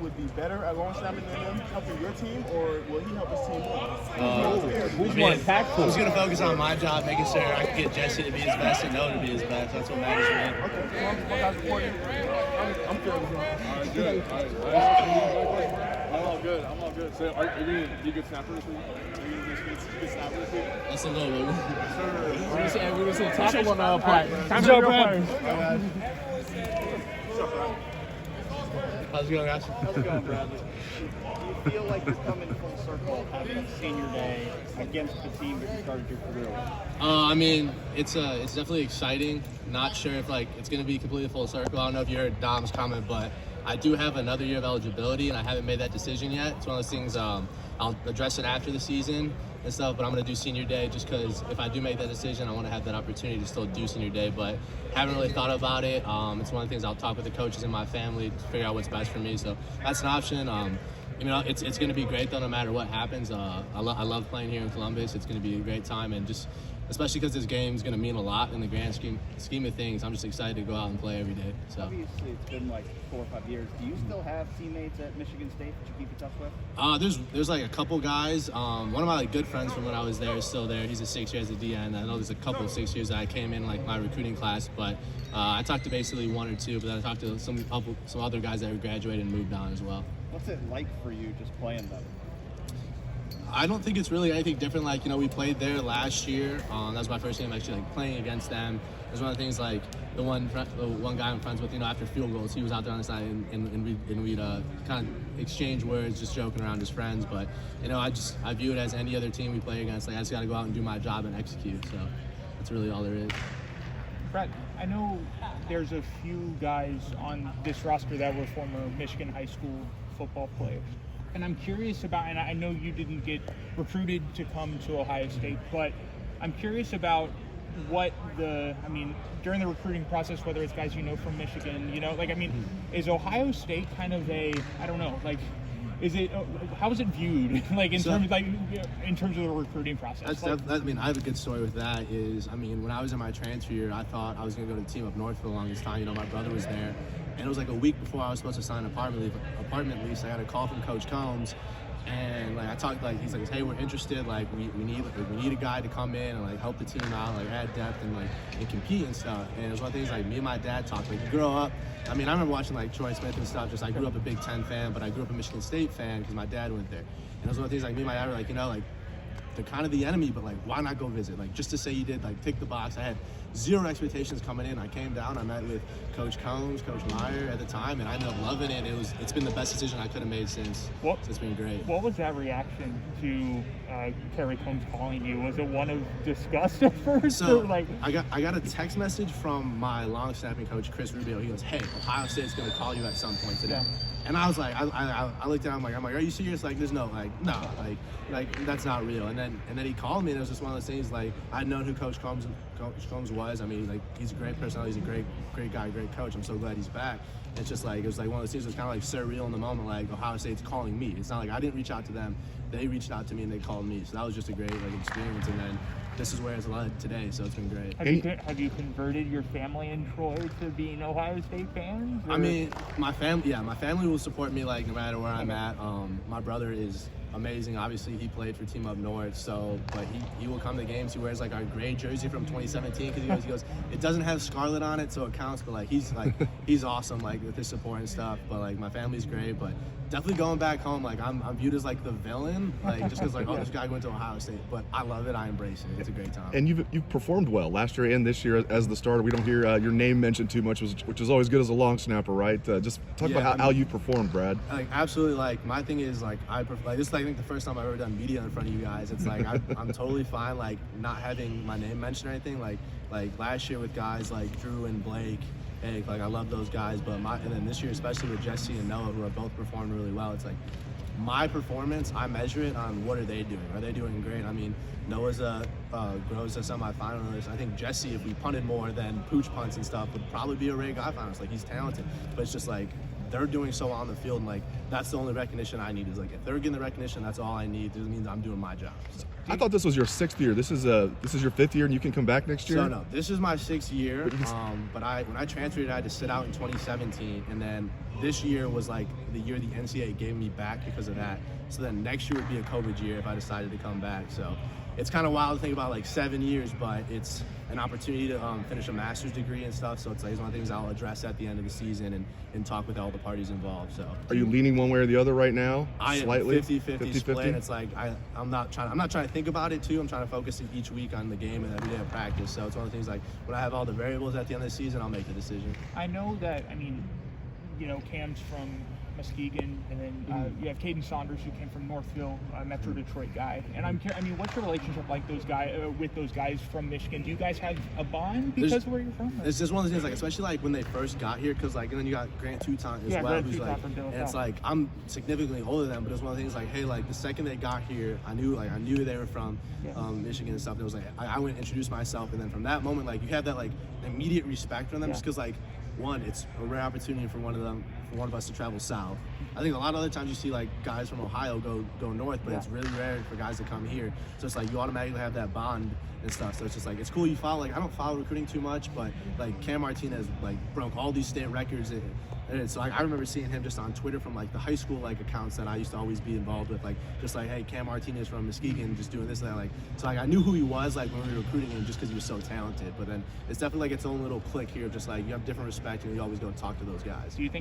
would be better at long snapping than him helping your team, or will he help his team more? Who's more impactful? I'm just going to focus on my job, making sure I can get Jesse to be his best and Noah to be his best. That's what matters to me. Okay, so I'm guys reporting. I'm feeling All right, good. All right. I'm all good. So, are you going to be a good snapper this week? Are you going to be a good snapper this week? That's a little bit. We're going to see a tackle on part. Time to Brad. How's it going, guys? How's it going, Bradley? Do you feel like you're coming full circle having senior day against the team that you started your career with? I mean, it's definitely exciting. Not sure if it's going to be completely full circle. I don't know if you heard Dom's comment, but I do have another year of eligibility, and I haven't made that decision yet. It's one of those things. I'll address it after the season and stuff, but I'm going to do senior day just because if I do make that decision, I want to have that opportunity to still do senior day, but haven't really thought about it. It's one of the things I'll talk with the coaches in my family to figure out what's best for me, so that's an option. It's going to be great though, no matter what happens. I love playing here in Columbus. It's going to be a great time, and just especially because this game is going to mean a lot in the grand scheme of things. I'm just excited to go out and play every day. So obviously, it's been like 4 or 5 years. Do you still have teammates at Michigan State that you keep in touch with? There's a couple guys. One of my good friends from when I was there is still there. He's a 6 years at DN. I know there's a couple 6 years that I came in my recruiting class, but I talked to basically 1 or 2. But then I talked to some other guys that have graduated and moved on as well. What's it like for you just playing them? I don't think it's really anything different. We played there last year. That was my first game actually playing against them. It was one of the things the one guy I'm friends with, after field goals, he was out there on the side and we'd kind of exchange words, just joking around as friends. But, I view it as any other team we play against. I just got to go out and do my job and execute. So that's really all there is. Brett, I know there's a few guys on this roster that were former Michigan high school football players. And I'm curious about, and I know you didn't get recruited to come to Ohio State, but I'm curious about during the recruiting process, whether it's guys from Michigan, is Ohio State kind of how is it viewed, in terms of the recruiting process? I have a good story with that. When I was in my transfer year, I thought I was going to go to the team up north for the longest time. My brother was there, and it was a week before I was supposed to sign an apartment lease. I got a call from Coach Combs, and I talked he's like, hey, we're interested. We need a guy to come in and help the team out, add depth and compete and stuff. And it was one of the things me and my dad talked. You grow up. I remember watching Troy Smith and stuff. I grew up a Big Ten fan, but I grew up a Michigan State fan because my dad went there. And it was one of the things me and my dad were they're kind of the enemy, but why not go visit? Just to say you did tick the box. I had zero expectations coming in. I came down, I met with Coach Combs, Coach Meyer at the time, and I ended up loving it. It's been the best decision I could have made since. So it's been great. What was that reaction to Kerry Combs calling you? Was it one of disgust at first? So I got a text message from my long snapping coach, Chris Rubio. He goes, hey, Ohio State's going to call you at some point today. Yeah. And I was I looked at him I'm like, are you serious? There's no, no, that's not real. And then he called me, and it was just one of those things. I'd known who Coach Combs was. He's a great personality. He's a great guy, great coach. I'm so glad he's back. It's just it was one of those things. It was kind of surreal in the moment. Ohio State's calling me. It's not I didn't reach out to them. They reached out to me and they called me. So that was just a great experience. And then this is where it's led today. So it's been great. Have you converted your family in Troy to being Ohio State fans? Or? My family will support me no matter where I'm at. My brother is amazing. Obviously, he played for Team Up North, but he will come to games. He wears our gray jersey from 2017 because he goes, it doesn't have scarlet on it, so it counts. But he's awesome with his support and stuff. But my family's great. But definitely going back home, I'm viewed as the villain, just because this guy went to Ohio State. But I love it. I embrace it. It's a great time. And you've performed well last year and this year as the starter. We don't hear your name mentioned too much, which is always good as a long snapper, right? Just talk about how you performed, Brad. Absolutely. My thing is I this is I think the first time I've ever done media in front of you guys. It's I'm totally fine not having my name mentioned or anything. Last year with guys like Drew and Blake. Hey, I love those guys, and then this year, especially with Jesse and Noah, who are both performing really well, it's my performance, I measure it on what are they doing. Are they doing great? Noah's grows a semifinalist. I think Jesse, if we punted more than pooch punts and stuff, would probably be a Ray Guy finalist. He's talented, but it's just they're doing so on the field, and like that's the only recognition I need. Is like if they're getting the recognition, that's all I need. It means I'm doing my job. So. I thought this was your 6th year. This is your 5th year, and you can come back next year. So no, this is my 6th year. But when I transferred, I had to sit out in 2017, and then this year was like the year the NCAA gave me back because of that. So then next year would be a COVID year if I decided to come back. So it's kind of wild to think about like 7 years, but it's an opportunity to finish a master's degree and stuff. So it's like one of the things I'll address at the end of the season and talk with all the parties involved. So are you leaning one way or the other right now? I am Slightly 50-50 split. It's like I'm not trying to think about it too. I'm trying to focus each week on the game and every day of practice. So it's one of the things like when I have all the variables at the end of the season, I'll make the decision. I know that, I mean, you know, Cam's from Muskegon, and then you have Caden Saunders, who came from Northville, a Metro Detroit guy. And I mean, what's your relationship like with those guys from Michigan? Do you guys have a bond because of where you're from? It's just one of the things, like especially like when they first got here, because like and then you got Grant Toutant as well, Grant who's Toutant like, from and it's like I'm significantly older than them, but it's one of the things like, hey, like the second they got here, I knew they were from Michigan and stuff. It was like I went and introduced myself, and then from that moment, like you have that like immediate respect for them, just because like. One, it's a rare opportunity for one of us to travel south. I think a lot of other times you see like guys from Ohio go north, but it's really rare for guys to come here. So it's like you automatically have that bond and stuff. So it's just like it's cool. You follow like I don't follow recruiting too much, but like Cam Martinez like broke all these state records. And so like, I remember seeing him just on Twitter from like the high school like accounts that I used to always be involved with, like just like, hey, Cam Martinez from Muskegon just doing this and that. Like so like I knew who he was like when we were recruiting him just because he was so talented. But then it's definitely like its own little clique here, just like you have different respect and you always go talk to those guys. Do you think